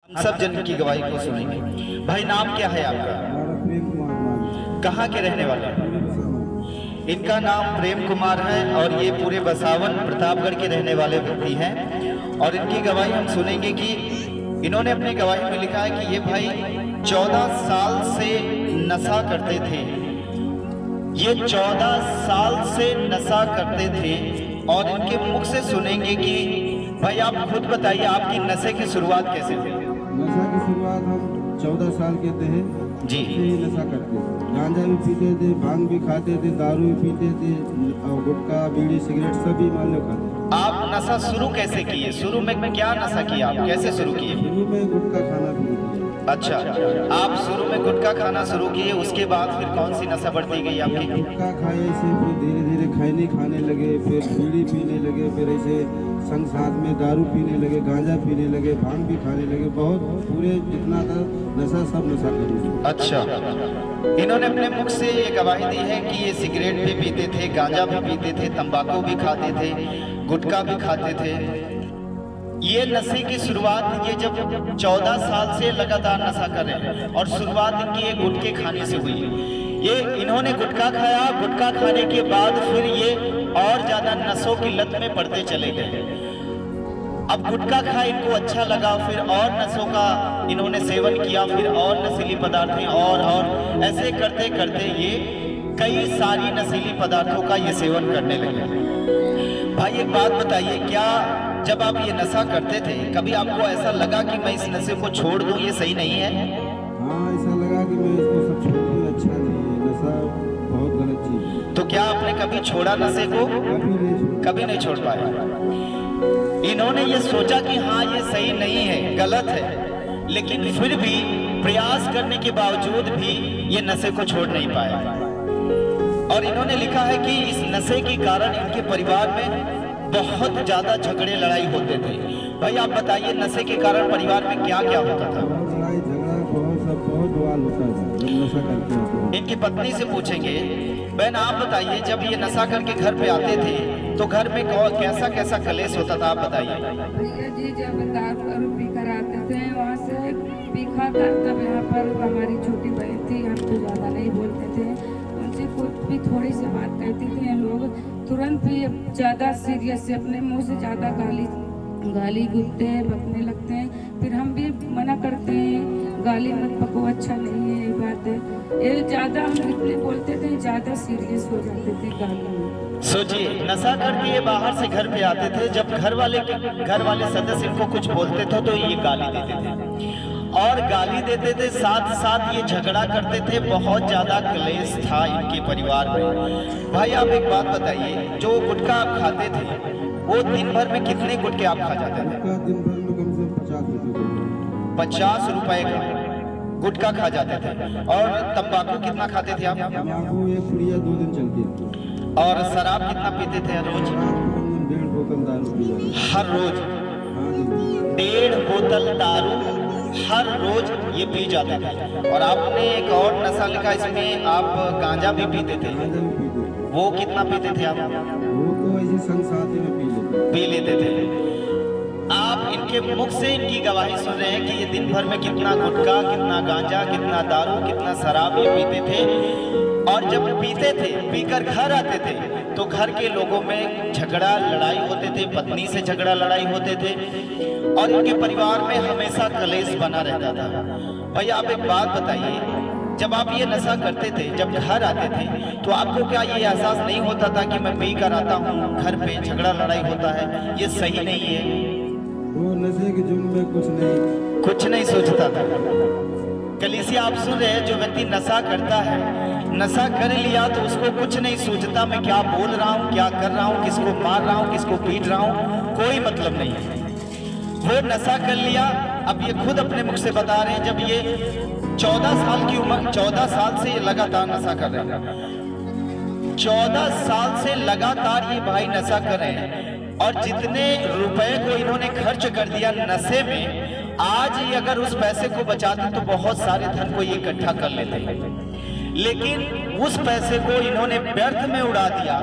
सब जन की गवाही को सुनेंगे। भाई नाम क्या है आपका? प्रेम कुमार। कहाँ के रहने वाले हैं? इनका नाम प्रेम कुमार है और ये पूरे बसावन प्रतापगढ़ के रहने वाले व्यक्ति हैं। और इनकी गवाही हम सुनेंगे कि इन्होंने अपनी गवाही में लिखा है कि ये भाई 14 साल से नशा करते थे। ये 14 साल से नशा करते थे और इनके मुख से सुनेंगे कि भाई आप खुद बताइए आपकी नशे की शुरुआत कैसे हुई? नशा की शुरुआत हम 14 साल के थे जी। ही नशा करते थे। गांजा भी पीते थे, भांग भी खाते थे, दारू भी पीते थे और गुटखा बीड़ी सिगरेट सभी मान लो खाते थे। आप नशा शुरू कैसे किए? शुरू में क्या नशा किया आप? कैसे शुरू किए? शुरू में गुटखा खाना शुरू किया। अच्छा, आप शुरू में गुटखा खाना शुरू किए, उसके बाद फिर कौन सी नशा बढ़ती गई आपकी? गुटखा खाए से फिर धीरे धीरे खैनी खाने लगे, फिर बीड़ी पीने लगे, फिर ऐसे संग साथ में दारू पीने लगे, गांजा पीने लगे, भांग भी खाने लगे। बहुत पूरे जितना था नशा सब नशा करने लगे। अच्छा, इन्होंने अपने मुख से ये गवाही दी है कि ये सिगरेट भी पीते थे, गांजा भी पीते थे, तंबाकू भी खाते थे, गुटखा भी खाते थे। ये नशे की शुरुआत ये जब 14 साल से लगातार नशा कर रहे हैं और शुरुआत इनकी ये गुटखे खाने से हुई है। ये इन्होंने गुटखा खाया, गुटखा खाने के बाद फिर ये और ज्यादा नशों की लत में पड़ते चले गए। अब गुटखा खा इनको अच्छा लगा, फिर और नशों का इन्होंने सेवन किया, फिर और नशीली पदार्थें और ऐसे करते करते ये कई सारी नशीली पदार्थों का ये सेवन करने लगे। भाई एक बात बताइए, क्या जब आप ये नशा करते थे कभी आपको ऐसा लगा कि मैं इस नशे को छोड़ दूं, ये सही नहीं है? हाँ, ऐसा लगा कि मैं इसको सब छोड़ दूं, अच्छा नहीं है, नशा बहुत गलत चीज है। तो क्या आपने कभी छोड़ा नशे को? कभी नहीं छोड़ पाया। इन्होंने ये सोचा कि हाँ ये सही नहीं है, गलत है, लेकिन फिर भी प्रयास करने के बावजूद भी ये नशे को छोड़ नहीं पाए। और इन्होंने लिखा है कि इस नशे के कारण इनके परिवार में बहुत ज्यादा झगड़े लड़ाई होते थे। भाई आप बताइए नशे के कारण परिवार में क्या क्या होता था? बहुत लड़ाई झगड़ा, बहुत बवाल होता था जब नशा करते थे। इनकी पत्नी से पूछेंगे। बहन आप बताइए, जब ये नशा करके घर पे आते थे तो घर में कैसा कैसा कलेश होता था, आप बताइए। भैया जी जब दारू पी कर आते थे वहाँ से पीखा कर, तब यहाँ पर हमारी छोटी बहन थी, हम तो ज़्यादा नहीं बोलते थे, उनसे कुछ भी थोड़ी सी बात कहते थे लोग तुरंत भी ज़्यादा सीरियस से अपने मुंह से ज़्यादा गाली गुप्ते हैं, बकने लगते हैं। फिर हम भी मना करते हैं, गाली मत पको, अच्छा नहीं है ये बात है। ये ज़्यादा हम इतने बोलते थे, ज़्यादा सीरियस हो जाते थे गाली में। सोचिए, नशा करके ये बाहर से घर पे आते थे, जब घर वाले सदस्य इनको कुछ बोलते थे तो ये गाली देते थे और गाली देते थे, साथ साथ ये झगड़ा करते थे। बहुत ज्यादा क्लेश था इनके परिवार में। भाई आप एक बात बताइए, जो गुटखा आप खाते थे वो दिन भर में कितने गुटखे आप खा जाते थे? दिन भर में कम से कम 50 रुपए का गुटखा खा जाते थे। और तंबाकू कितना खाते थे आप? तंबाकू एक पुड़िया 2 दिन चलती है। और शराब कितना पीते थे रोज? 1.5 बोतल दारू पी जाती है। हर रोज हाँ दिन 1.5 बोतल दारू हर रोज ये पी जाते थे। और आपने एक और नशा लिखा इसमें, आप गांजा भी पीते थे। गांजा भी पीते थे। वो कितना पीते थे आप? वो तो ऐसे संग साथी में पी लेते थे। आप इनके मुख से इनकी गवाही सुन रहे हैं कि ये दिन भर में कितना गुटखा, कितना गांजा, कितना दारू, कितना शराब ये पीते थे। और जब पीते थे, पीकर घर आते थे तो घर के लोगों में झगड़ा लड़ाई होते थे, पत्नी से झगड़ा लड़ाई होते थे और इनके परिवार में हमेशा कलेश बना रहता था। भैया आप एक बात बताइए, जब आप ये नशा करते थे, जब घर आते थे तो आपको क्या ये एहसास नहीं होता था कि मैं पी कर आता हूँ, घर पे झगड़ा लड़ाई होता है, ये सही नहीं है? वो नशे के जुर्म में कुछ नहीं सोचता था। कलीसिया आप सुन रहे हैं, जो व्यक्ति नशा करता है, नशा कर लिया तो उसको कुछ नहीं सोचता मैं क्या बोल रहा हूँ, क्या कर रहा हूँ, किसको मार रहा हूँ, किसको पीट रहा हूँ, कोई मतलब नहीं है। वो नशा कर लिया। अब ये खुद अपने मुख से बता रहे हैं, जब ये 14 साल की उम्र, 14 साल से ये लगातार नशा कर रहे हैं। 14 साल से लगातार ये भाई नशा कर रहे हैं और जितने रुपए को इन्होंने खर्च कर दिया नशे में, आज ही अगर उस पैसे को बचाते तो बहुत सारे धन को ये इकट्ठा कर लेते, लेकिन उस पैसे को इन्होंने व्यर्थ में उड़ा दिया।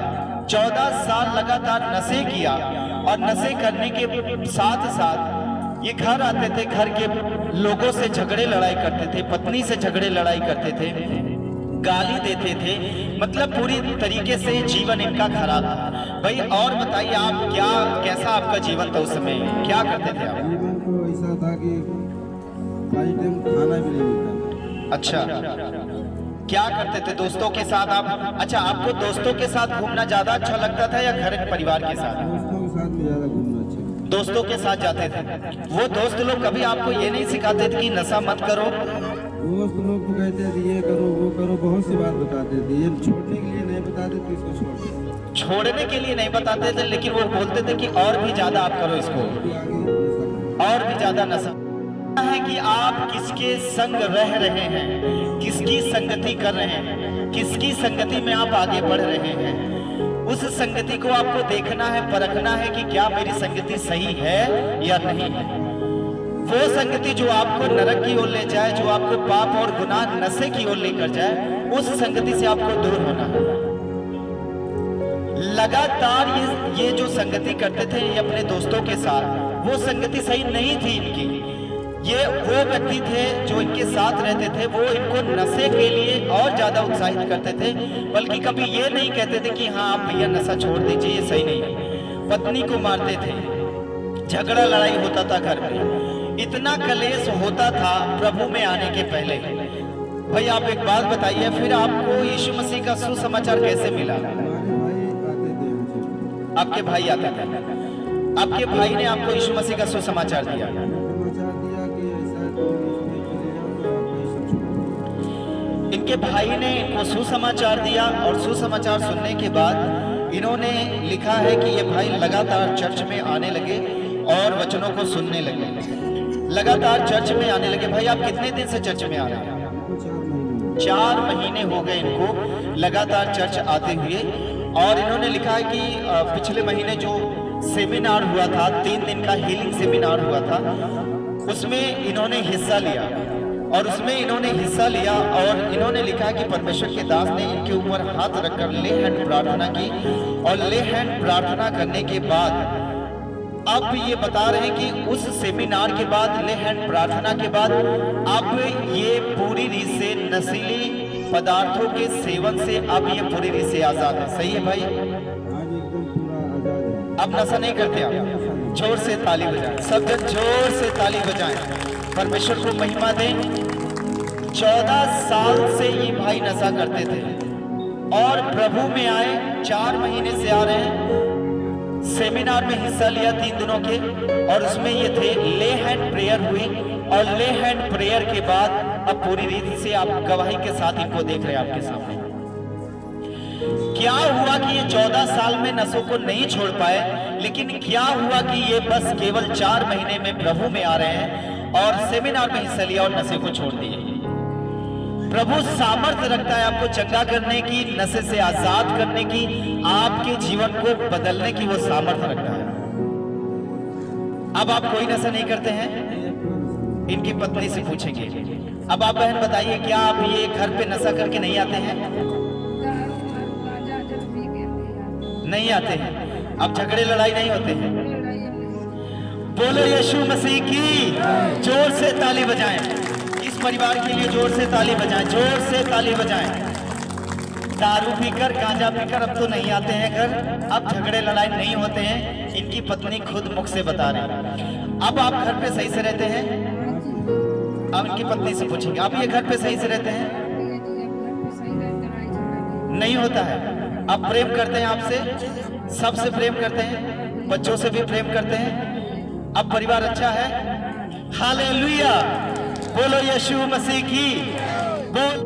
14 साल लगातार नशे किया और नशे करने के साथ साथ ये घर आते थे, घर के लोगों से झगड़े लड़ाई करते थे, पत्नी से झगड़े लड़ाई करते थे, गाली देते थे, मतलब पूरी तरीके से जीवन इनका खराब था। भाई और बताइए आप, क्या कैसा आपका जीवन था उस समय, क्या करते थे आप? जीवन तो ऐसा था कि 5 टाइम खाना भी नहीं मिलता। अच्छा, क्या करते थे दोस्तों के साथ आप? अच्छा, आपको दोस्तों के साथ घूमना ज्यादा अच्छा लगता था या घर परिवार के साथ? दोस्तों के साथ में ज़्यादा घूमना अच्छा है। दोस्तों के साथ जाते थे। वो दोस्त लोग कभी आपको ये नहीं सिखाते थे कि नशा मत करो? दोस्त लोग तो कहते थे ये करो वो करो, बहुत सी बात बताते थे। ये छोड़ने के लिए नहीं बताते थे इसको छोड़, छोड़ने के लिए नहीं बताते थे, लेकिन वो बोलते थे कि और भी ज्यादा आप करो इसको, और भी ज्यादा नशा है कि आप किसके संग रह रहे हैं, किसकी संगति कर रहे हैं, किसकी संगति में आप आगे बढ़ रहे हैं। उस संगति को आपको देखना है, परखना है कि क्या मेरी संगति सही है या नहीं है। वो संगति जो आपको नरक की ओर ले जाए, जो आपको पाप और गुनाह नशे की ओर लेकर जाए, उस संगति से आपको दूर होना है। लगातार ये जो संगति करते थे ये अपने दोस्तों के साथ, वो संगति सही नहीं थी इनकी। ये वो व्यक्ति थे जो इनके साथ रहते थे, वो इनको नशे के लिए और ज्यादा उत्साहित करते थे, बल्कि कभी ये नहीं कहते थे कि हाँ आप भैया नशा छोड़ दीजिए, ये सही नहीं है। पत्नी को मारते थे, झगड़ा लड़ाई होता था घर में, इतना कलेश होता था प्रभु में आने के पहले। भाई आप एक बात बताइए, फिर आपको यीशु मसीह का सुसमाचार कैसे मिला? आपके भाई आते थे, आपके भाई ने आपको यीशु मसीह का सुसमाचार दिया। इनके भाई ने इनको सुसमाचार दिया और सुसमाचार सुनने के बाद इन्होंने लिखा है कि ये भाई लगातार चर्च में आने लगे और वचनों को सुनने लगे, लगातार चर्च में आने लगे। भाई आप कितने दिन से चर्च में आ रहे हैं? 4 महीने हो गए इनको लगातार चर्च आते हुए। और इन्होंने लिखा है कि पिछले महीने जो सेमिनार हुआ था, 3 दिन का हीलिंग सेमिनार हुआ था, उसमें इन्होंने हिस्सा लिया और उसमें इन्होंने हिस्सा लिया और इन्होंने लिखा कि परमेश्वर के दास ने इनके ऊपर हाथ रखकर ले हैंड प्रार्थना की और ले हैंड प्रार्थना करने के बाद अब ये बता रहे हैं कि उस सेमिनार के बाद, ले हैंड प्रार्थना के बाद अब ये पूरी रीत से नशीली पदार्थों के सेवन से अब ये पूरी रीत से आजाद है। सही है भाई? आज एकदम पूरा आजाद है। अब नशा नहीं करते आप? जोर से ताली बजाएं, सब जन जोर से ताली बजाएं, परमेश्वर को महिमा दें। 14 साल से ये भाई नशा करते थे और प्रभु में आए, 4 महीने से आ रहे हैं। सेमिनार में हिस्सा लिया 3 दिनों के और उसमें ये थे, ले हैंड प्रेयर हुई और ले हैंड प्रेयर के बाद अब पूरी रीति से आप गवाही के साथ इनको देख रहे हैं आपके सामने। क्या हुआ कि ये 14 साल में नशों को नहीं छोड़ पाए, लेकिन क्या हुआ कि ये बस केवल 4 महीने में प्रभु में आ रहे हैं और सेमिनार में हिस्सा लिया और नशे को छोड़ दिए। प्रभु सामर्थ्य रखता है आपको चंगा करने की, नशे से आजाद करने की, आपके जीवन को बदलने की वो सामर्थ्य रखता है। अब आप कोई नशा नहीं करते हैं? इनकी पत्नी से पूछेंगे। अब आप बहन बताइए, क्या आप ये घर पे नशा करके नहीं आते हैं? नहीं आते हैं। अब झगड़े लड़ाई नहीं होते हैं? बोलो यीशु मसीह की, जोर से ताली बजाएं। इस परिवार के लिए जोर से ताली बजाएं, जोर से ताली बजाएं। दारू पीकर, गांजा पीकर अब तो नहीं आते हैं घर, अब झगड़े लड़ाई नहीं होते हैं। इनकी पत्नी खुद मुख से बता रही है। अब आप घर पे सही से रहते हैं? अब इनकी पत्नी से पूछेंगे, आप ये घर पे सही से रहते हैं? नहीं होता है। अब प्रेम करते हैं आपसे, सबसे प्रेम करते हैं, बच्चों से भी प्रेम करते हैं। अब परिवार अच्छा है? हालेलुया, बोलो यीशु मसीह की। बोल